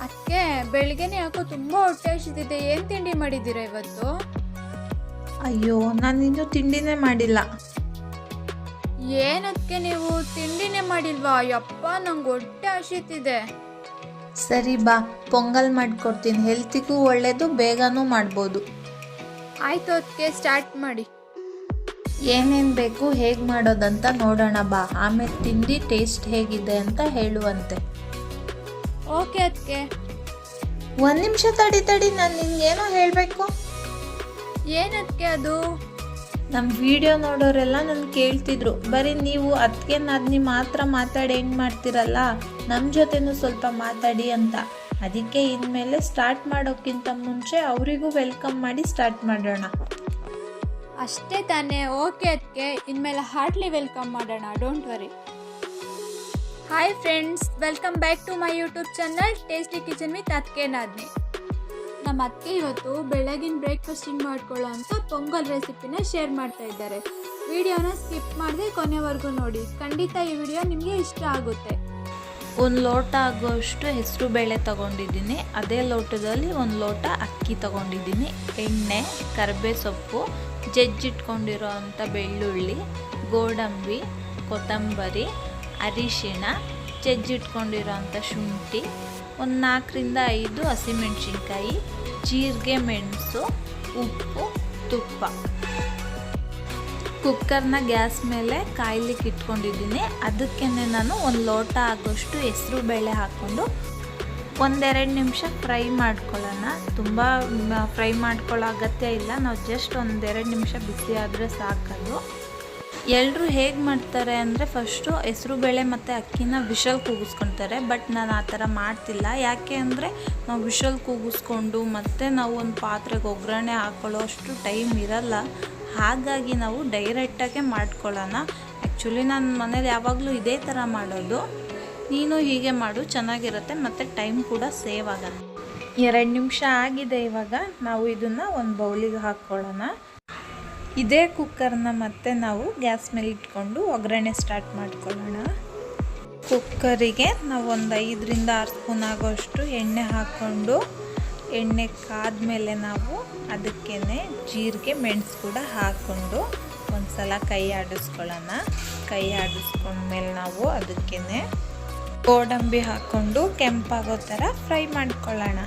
ಅದಕ್ಕೆ ಬೆಳಿಗ್ಗೆನೆ ಯಾಕೋ ತುಂಬಾ ಹೊಟ್ಟೆ ಹಸಿತಿದೆ. ಏನ್ ತಿಂಡಿ ಮಾಡಿದ್ದೀರಾ ಇವತ್ತು? ಅಯ್ಯೋ, ನಾನು ಇನ್ನೂ ತಿಂಡಿನೇ ಮಾಡಿಲ್ಲ. ಏನಕ್ಕೆ ನೀವು ತಿಂಡಿನೇ ಮಾಡಿಲ್ವಾ? ಯಪ್ಪ, ನಂಗೆ ಹೊಟ್ಟೆ ಹಸಿತಿದೆ. ಸರಿ ಬಾ, ಪೊಂಗಲ್ ಮಾಡ್ಕೊಡ್ತೀನಿ. ಹೆಲ್ತಿಗೂ ಒಳ್ಳೇದು, ಬೇಗನೂ ಮಾಡ್ಬೋದು. ಆಯ್ತು, ಅದಕ್ಕೆ ಸ್ಟಾರ್ಟ್ ಮಾಡಿ. ಏನೇನು ಬೇಕು, ಹೇಗೆ ಮಾಡೋದಂತ ನೋಡೋಣ ಬಾ. ಆಮೇಲೆ ತಿಂಡಿ ಟೇಸ್ಟ್ ಹೇಗಿದೆ ಅಂತ ಹೇಳುವಂತೆ. ಓಕೆ ಅದಕ್ಕೆ. ಒಂದು ನಿಮಿಷ ತಡಿ, ನಾನು ನಿನ್ಗೇನೋ ಹೇಳಬೇಕು. ಏನಕ್ಕೆ ಅದು? ನಮ್ಮ ವಿಡಿಯೋ ನೋಡೋರೆಲ್ಲ ನನ್ನ ಕೇಳ್ತಿದ್ರು, ಬರೀ ನೀವು ಅದಕ್ಕೆ ನಾದ್ನಿ ಮಾತ್ರ ಮಾತಾಡಿ ಹೆಂಗೆ ಮಾಡ್ತಿರಲ್ಲ, ನಮ್ಮ ಜೊತೆನೂ ಸ್ವಲ್ಪ ಮಾತಾಡಿ ಅಂತ. ಅದಕ್ಕೆ ಇನ್ಮೇಲೆ ಸ್ಟಾರ್ಟ್ ಮಾಡೋಕ್ಕಿಂತ ಮುಂಚೆ ಅವರಿಗೂ ವೆಲ್ಕಮ್ ಮಾಡಿ ಸ್ಟಾರ್ಟ್ ಮಾಡೋಣ. ಅಷ್ಟೇ ತಾನೇ? ಓಕೆ ಅದಕ್ಕೆ, ಇನ್ಮೇಲೆ ಹಾರ್ಟ್ಲಿ ವೆಲ್ಕಮ್ ಮಾಡೋಣ, don't worry. Hi friends, welcome back to my YouTube channel tasty kitchen with ಅದಕ್ಕೆ ನಾದ್ನಿ. ನಮ್ಮ ಅತ್ತೆ ಇವತ್ತು ಬೆಳಗಿನ ಬ್ರೇಕ್ಫಾಸ್ಟಿಂಗ್ ಮಾಡ್ಕೊಳ್ಳೋ ಅಂತ ಪೊಂಗಲ್ ರೆಸಿಪಿನ ಶೇರ್ ಮಾಡ್ತಾ ಇದ್ದಾರೆ. ವಿಡಿಯೋನ ಸ್ಕಿಪ್ ಮಾಡದೆ ಕೊನೆವರೆಗೂ ನೋಡಿ. ಖಂಡಿತ ಈ ವಿಡಿಯೋ ನಿಮಗೆ ಇಷ್ಟ ಆಗುತ್ತೆ. ಒಂದು ಲೋಟ ಆಗೋಷ್ಟು ಹೆಸರು ಬೇಳೆ ತಗೊಂಡಿದ್ದೀನಿ. ಅದೇ ಲೋಟದಲ್ಲಿ ಒಂದು ಲೋಟ ಅಕ್ಕಿ ತಗೊಂಡಿದ್ದೀನಿ. ಎಣ್ಣೆ, ಕರಿಬೇ ಸೊಪ್ಪು, ಜಜ್ಜಿಟ್ಕೊಂಡಿರೋ ಅಂಥ ಬೆಳ್ಳುಳ್ಳಿ, ಗೋಡಂಬಿ, ಕೊತ್ತಂಬರಿ, ಅರಿಶಿಣ, ಜಜ್ಜಿಟ್ಕೊಂಡಿರೋ ಅಂಥ ಶುಂಠಿ, ಒಂದು 4ರಿಂದ 5 ಹಸಿಮೆಣಸಿನ್ಕಾಯಿ, ಜೀರಿಗೆ, ಮೆಣಸು, ಉಪ್ಪು, ತುಪ್ಪ. ಕುಕ್ಕರ್ನ ಗ್ಯಾಸ್ ಮೇಲೆ ಕಾಯ್ಲಿಕ್ಕೆ ಇಟ್ಕೊಂಡಿದ್ದೀನಿ. ಅದಕ್ಕೆ ನಾನು ಒಂದು ಲೋಟ ಆಗೋಷ್ಟು ಹೆಸರು ಬೇಳೆ ಹಾಕ್ಕೊಂಡು 1-2 ನಿಮಿಷ ಫ್ರೈ ಮಾಡ್ಕೊಳ್ಳೋಣ. ತುಂಬ ಫ್ರೈ ಮಾಡ್ಕೊಳ್ಳೋ ಅಗತ್ಯ ಇಲ್ಲ, ನಾವು ಜಸ್ಟ್ 1-2 ನಿಮಿಷ ಬಿಸಿ ಆದರೆ ಸಾಕದು. ಎಲ್ಲರೂ ಹೇಗೆ ಮಾಡ್ತಾರೆ ಅಂದರೆ ಫಸ್ಟು ಹೆಸರು ಬೇಳೆ ಮತ್ತು ಅಕ್ಕಿನ ವಿಷಲ್ ಕೂಗಿಸ್ಕೊತಾರೆ. ಬಟ್ ನಾನು ಆ ಥರ ಮಾಡ್ತಿಲ್ಲ. ಯಾಕೆ ಅಂದರೆ ನಾವು ವಿಷಲ್ ಕೂಗಿಸ್ಕೊಂಡು ಮತ್ತು ನಾವು ಒಂದು ಪಾತ್ರೆಗೆ ಒಗ್ಗರಣೆ ಹಾಕ್ಕೊಳ್ಳೋ ಅಷ್ಟು ಟೈಮ್ ಇರಲ್ಲ. ಹಾಗಾಗಿ ನಾವು ಡೈರೆಕ್ಟಾಗೆ ಮಾಡ್ಕೊಳ್ಳೋಣ. ಆ್ಯಕ್ಚುಲಿ ನಾನು ಮನೇಲಿ ಯಾವಾಗಲೂ ಇದೇ ಥರ ಮಾಡೋದು. ನೀನು ಹೀಗೆ ಮಾಡು, ಚೆನ್ನಾಗಿರುತ್ತೆ ಮತ್ತು ಟೈಮ್ ಕೂಡ ಸೇವ್ ಆಗುತ್ತೆ. 2 ನಿಮಿಷ ಆಗಿದೆ. ಇವಾಗ ನಾವು ಇದನ್ನು ಒಂದು ಬೌಲಿಗೆ ಹಾಕ್ಕೊಳ್ಳೋಣ. ಇದೇ ಕುಕ್ಕರ್ನ ಮತ್ತೆ ನಾವು ಗ್ಯಾಸ್ ಮೇಲೆ ಇಟ್ಕೊಂಡು ಒಗ್ಗರಣೆ ಸ್ಟಾರ್ಟ್ ಮಾಡ್ಕೊಳ್ಳೋಣ. ಕುಕ್ಕರಿಗೆ ನಾವು ಒಂದು 5ರಿಂದ 6 ಸ್ಪೂನ್ ಆಗೋಷ್ಟು ಎಣ್ಣೆ ಹಾಕ್ಕೊಂಡು, ಎಣ್ಣೆ ಕಾದ್ಮೇಲೆ ನಾವು ಅದಕ್ಕೇ ಜೀರಿಗೆ, ಮೆಣಸು ಕೂಡ ಹಾಕ್ಕೊಂಡು ಒಂದು ಸಲ ಕೈ ಆಡಿಸ್ಕೊಳ್ಳೋಣ. ಕೈ ಆಡಿಸ್ಕೊಂಡ್ಮೇಲೆ ನಾವು ಅದಕ್ಕೇ ಗೋಡಂಬಿ ಹಾಕ್ಕೊಂಡು ಕೆಂಪಾಗೋ ಥರ ಫ್ರೈ ಮಾಡ್ಕೊಳ್ಳೋಣ.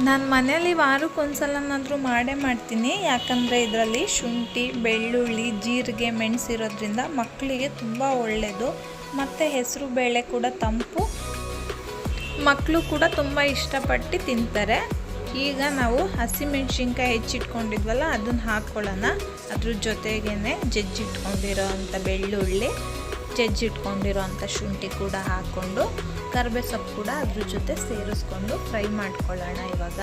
ನಾನು ಮನೇಲಿ ವಾರಕ್ಕೊಂದ್ಸಲನಾದರೂ ಮಾಡೇ ಮಾಡ್ತೀನಿ. ಯಾಕಂದರೆ ಇದರಲ್ಲಿ ಶುಂಠಿ, ಬೆಳ್ಳುಳ್ಳಿ, ಜೀರಿಗೆ, ಮೆಣಸು ಇರೋದ್ರಿಂದ ಮಕ್ಕಳಿಗೆ ತುಂಬ ಒಳ್ಳೆಯದು. ಮತ್ತು ಹೆಸರು ಬೇಳೆ ಕೂಡ ತಂಪು, ಮಕ್ಕಳು ಕೂಡ ತುಂಬ ಇಷ್ಟಪಟ್ಟು ತಿಂತಾರೆ. ಈಗ ನಾವು ಹಸಿಮೆಣ್ಸಿನ್ಕಾಯಿ ಹೆಚ್ಚಿಟ್ಕೊಂಡಿದ್ವಲ್ಲ ಅದನ್ನು ಹಾಕ್ಕೊಳ್ಳೋಣ. ಅದ್ರ ಜೊತೆಗೇ ಜಜ್ಜಿಟ್ಕೊಂಡಿರೋ ಅಂಥ ಬೆಳ್ಳುಳ್ಳಿ, ಜಜ್ಜಿಟ್ಕೊಂಡಿರೋ ಅಂಥ ಶುಂಠಿ ಕೂಡ ಹಾಕ್ಕೊಂಡು, ಕರಿಬೇ ಸೊಪ್ಪು ಕೂಡ ಅದ್ರ ಜೊತೆ ಸೇರಿಸ್ಕೊಂಡು ಫ್ರೈ ಮಾಡ್ಕೊಳ್ಳೋಣ. ಇವಾಗ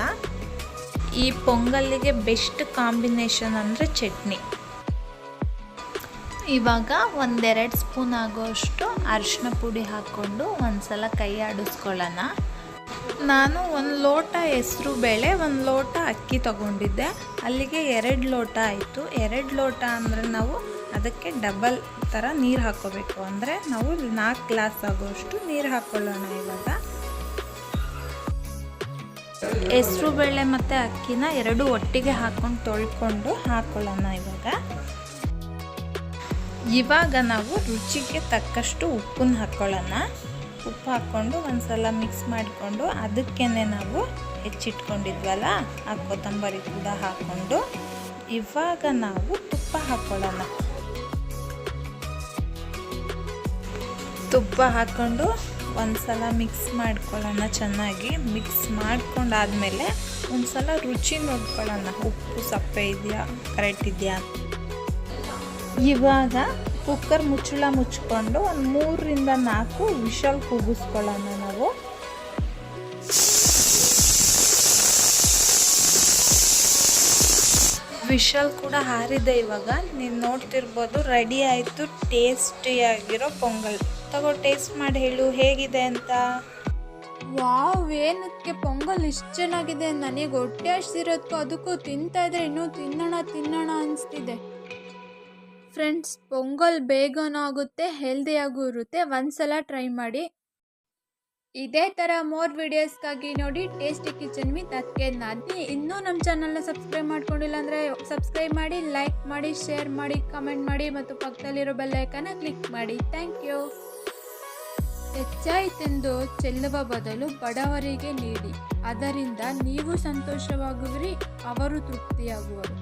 ಈ ಪೊಂಗಲ್ಲಿಗೆ ಬೆಸ್ಟ್ ಕಾಂಬಿನೇಷನ್ ಅಂದರೆ ಚಟ್ನಿ. ಇವಾಗ 1-2 ಸ್ಪೂನ್ ಆಗೋಷ್ಟು ಅರಿಶಿನ ಪುಡಿ ಹಾಕ್ಕೊಂಡು ಒಂದು ಸಲ ಕೈ ಆಡಿಸ್ಕೊಳ್ಳೋಣ. ನಾನು 1 ಲೋಟ ಹೆಸರು ಬೇಳೆ, 1 ಲೋಟ ಅಕ್ಕಿ ತಗೊಂಡಿದ್ದೆ. ಅಲ್ಲಿಗೆ 2 ಲೋಟ ಆಯಿತು. 2 ಲೋಟ ಅಂದರೆ ನಾವು ಅದಕ್ಕೆ ಡಬಲ್ ಥರ ನೀರು ಹಾಕ್ಕೋಬೇಕು. ಅಂದರೆ ನಾವು 4 ಗ್ಲಾಸ್ ಆಗೋಷ್ಟು ನೀರು ಹಾಕ್ಕೊಳ್ಳೋಣ. ಇವಾಗ ಹೆಸರು ಬೇಳೆ ಮತ್ತು ಅಕ್ಕಿನ 2 ಒಟ್ಟಿಗೆ ಹಾಕ್ಕೊಂಡು ತೊಳ್ಕೊಂಡು ಹಾಕ್ಕೊಳ್ಳೋಣ. ಇವಾಗ ನಾವು ರುಚಿಗೆ ತಕ್ಕಷ್ಟು ಉಪ್ಪನ್ನು ಹಾಕ್ಕೊಳ್ಳೋಣ. ಉಪ್ಪು ಹಾಕ್ಕೊಂಡು ಒಂದು ಸಲ ಮಿಕ್ಸ್ ಮಾಡಿಕೊಂಡು ಅದಕ್ಕೇ ನಾವು ಹೆಚ್ಚಿಟ್ಕೊಂಡಿದ್ವಲ್ಲ ಆ ಕೊತ್ತಂಬರಿ ಕೂಡ ಹಾಕ್ಕೊಂಡು ಇವಾಗ ನಾವು ತುಪ್ಪ ಹಾಕ್ಕೊಳ್ಳೋಣ. ತುಪ್ಪ ಹಾಕ್ಕೊಂಡು ಒಂದು ಸಲ ಮಿಕ್ಸ್ ಮಾಡ್ಕೊಳ್ಳೋಣ. ಚೆನ್ನಾಗಿ ಮಿಕ್ಸ್ ಮಾಡ್ಕೊಂಡಾದಮೇಲೆ ಒಂದು ಸಲ ರುಚಿ ನೋಡ್ಕೊಳ್ಳೋಣ, ಉಪ್ಪು ಸಪ್ಪೆ ಇದೆಯಾ, ಕರೆಕ್ಟ್ ಇದೆಯಾ. ಇವಾಗ ಕುಕ್ಕರ್ ಮುಚ್ಚಳ ಮುಚ್ಕೊಂಡು ಒಂದು 3ರಿಂದ 4 ವಿಷಲ್ ಕೂಗಿಸ್ಕೊಳ್ಳೋಣ ನಾವು. ವಿಷಲ್ ಕೂಡ ಹಾರಿದೆ. ಇವಾಗ ನೀವು ನೋಡ್ತಿರ್ಬೋದು, ರೆಡಿ ಆಯಿತು ಟೇಸ್ಟಿಯಾಗಿರೋ ಪೊಂಗಲ್. ತಗೋ ಟೇಸ್ಟ್ ಮಾಡಿ ಹೇಳು ಹೇಗಿದೆ ಅಂತ. ವಾವ್, ಏನಕ್ಕೆ ಪೊಂಗಲ್ ಇಷ್ಟು ಚೆನ್ನಾಗಿದೆ. ನನಗೆ ಹೊಟ್ಟೆ ಹಸಿರೋದಕ್ಕೂ ಅದಕ್ಕೂ ತಿಂತಾ ಇದ್ರೆ ಇನ್ನೂ ತಿನ್ನೋಣ ಅನಿಸ್ತಿದೆ. ಫ್ರೆಂಡ್ಸ್, ಪೊಂಗಲ್ ಬೇಗನೂ ಆಗುತ್ತೆ, ಹೆಲ್ದಿಯಾಗೂ ಇರುತ್ತೆ. ಒಂದ್ಸಲ ಟ್ರೈ ಮಾಡಿ. ಇದೇ ಥರ ಮೋರ್ ವಿಡಿಯೋಸ್ಗಾಗಿ ನೋಡಿ ಟೇಸ್ಟಿ ಕಿಚನ್ ವಿತ್ ಅತ್ಕೆನ. ಇನ್ನೂ ನಮ್ಮ ಚಾನಲ್ನ ಸಬ್ಸ್ಕ್ರೈಬ್ ಮಾಡ್ಕೊಂಡಿಲ್ಲ ಅಂದರೆ ಸಬ್ಸ್ಕ್ರೈಬ್ ಮಾಡಿ, ಲೈಕ್ ಮಾಡಿ, ಶೇರ್ ಮಾಡಿ, ಕಮೆಂಟ್ ಮಾಡಿ ಮತ್ತು ಪಕ್ಕದಲ್ಲಿರೋ ಬೆಲ್ ಐಕಾನ್ನ ಕ್ಲಿಕ್ ಮಾಡಿ. Thank you. ಹೆಚ್ಚಾಯಿತೆಂದು ಚೆಲ್ಲುವ ಬದಲು ಬಡವರಿಗೆ ನೀಡಿ, ಅದರಿಂದ ನೀವು ಸಂತೋಷವಾಗುವಿರಿ, ಅವರು ತೃಪ್ತಿಯಾಗುವರು.